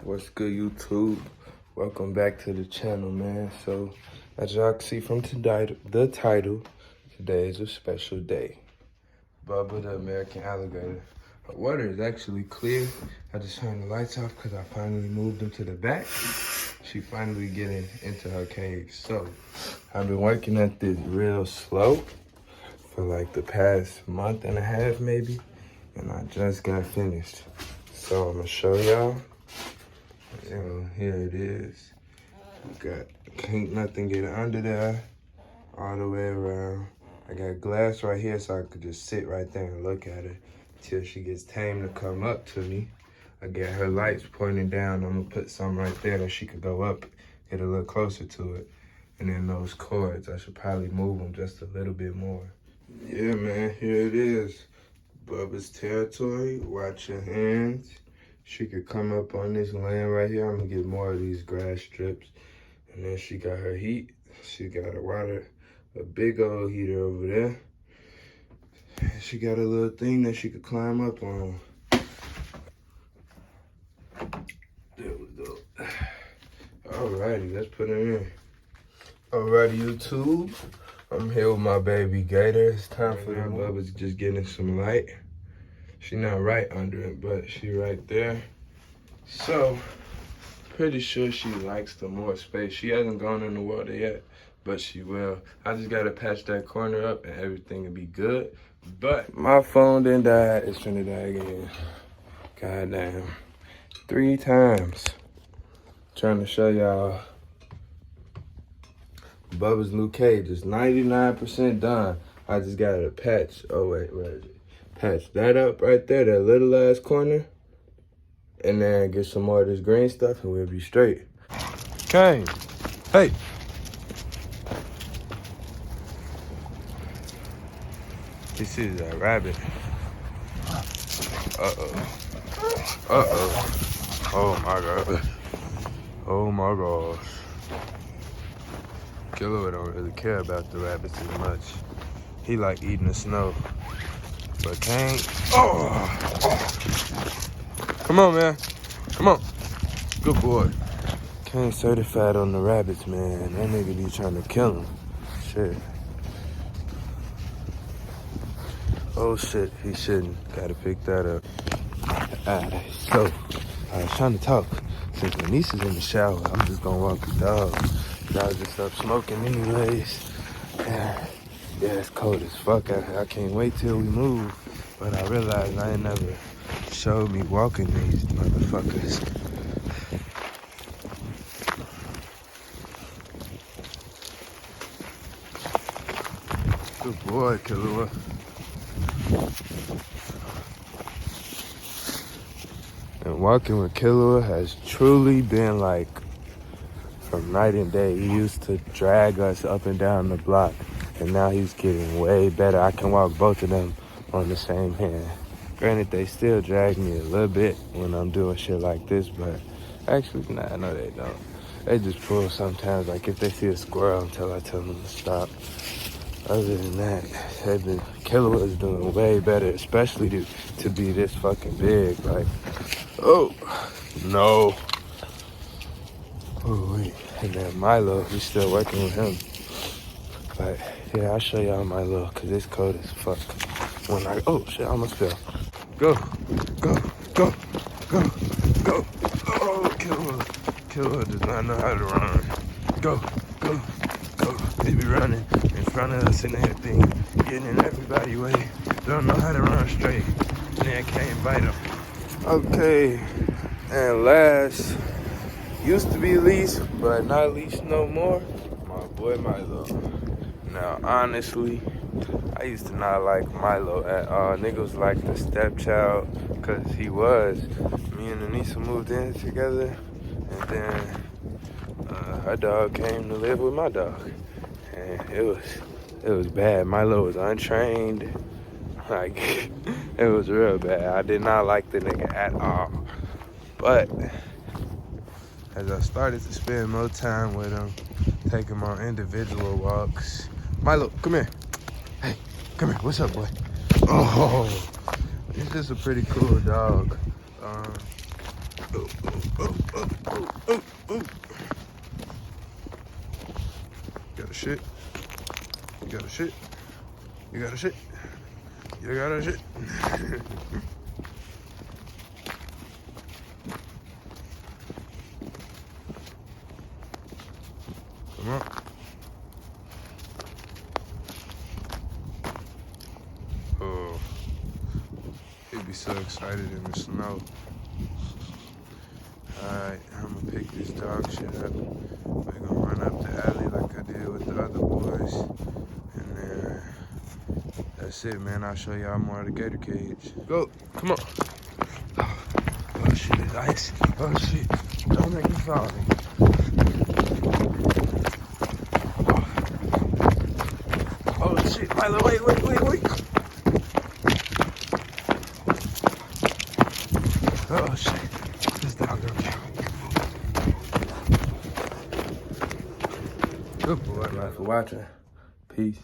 What's good, YouTube? Welcome back to the channel, man. So, as y'all can see from the title, today is a special day. Bubba the American alligator. Her water is actually clear. I just turned the lights off because I finally moved them to the back. She finally getting into her cage. So, I've been working at this real slow for like the past month and a half maybe. And I just got finished. So, I'm going to show y'all. Here it is. Can't nothing get under there, all the way around. I got glass right here so I could just sit right there and look at her till she gets tame to come up to me. I got her lights pointing down. I'm gonna put some right there that she could go up, get a little closer to it. And then those cords, I should probably move them just a little bit more. Yeah, man, here it is. Bubba's territory. Watch your hands. She could come up on this land right here. I'm gonna get more of these grass strips. And then she got her heat. She got a water, a big old heater over there. And she got a little thing that she could climb up on. There we go. Alrighty, let's put her in. Alrighty, YouTube. I'm here with my baby Gator. It's time for them. Bubba's just getting some light. She not right under it, but she right there. So, pretty sure she likes the more space. She hasn't gone in the water yet, but she will. I just gotta patch that corner up and everything will be good. But my phone didn't die. It's finna die again. Goddamn. 3 times. Trying to show y'all Bubba's new cage is 99% done. I just gotta patch. Oh wait, where is it? Patch that up right there, that little ass corner, and then get some more of this green stuff and we'll be straight. Kane, hey. This is a rabbit. Uh-oh. Uh-oh. Oh my God. Oh my gosh. Killer don't really care about the rabbits as much. He like eating the snow. But Kane, come on, man. Come on. Good boy. Kane certified on the rabbits, man. That nigga be trying to kill him. Shit. Oh, shit. He shouldn't. Gotta pick that up. Alright, so, I was trying to talk. Since my niece is in the shower, I'm just gonna walk the dog. Dog just up smoking anyways. Yeah, it's cold as fuck out here. I can't wait till we move. But I realized I ain't never showed me walking these motherfuckers. Good boy, Killua. And walking with Killua has truly been like from night and day. He used to drag us up and down the block. And now he's getting way better. I can walk both of them on the same hand. Granted, they still drag me a little bit when I'm doing shit like this, but actually, nah, no, they don't. They just pull sometimes, like if they see a squirrel until I tell them to stop. Other than that, Killua is doing way better, especially to be this fucking big. Like, oh, no. Oh, wait. And then Milo, he's still working with him. But yeah, I'll show y'all Milo, cause it's cold as fuck. Oh shit, I almost fell. Go, go, go, go, go. Oh, Killua does not know how to run. Go, go, go. They be running in front of us and everything, getting in everybody's way. Don't know how to run straight, and then can't bite them. Okay, and last, used to be least, but not least no more. My boy Milo. Now, honestly, I used to not like Milo at all. Niggas like the stepchild, because he was. Me and Anissa moved in together, and then her dog came to live with my dog. And it was bad. Milo was untrained. Like, it was real bad. I did not like the nigga at all. But as I started to spend more time with him, take him on individual walks. Milo, come here. Hey, come here. What's up, boy? Oh, he's just a pretty cool dog. Ooh. You got a shit. You got a shit. You got a shit. You got a shit. Come on. Oh, he'd be so excited in the snow. Alright, I'm gonna pick this dog shit up. We're gonna run up the alley like I did with the other boys. And then that's it, man. I'll show y'all more of the gator cage. Go, come on. Oh shit, it's ice. Oh shit, don't make me fall. Oh shit, Milo, wait. Oh shit, this dog gonna kill. Good boy, man, for watching. Peace.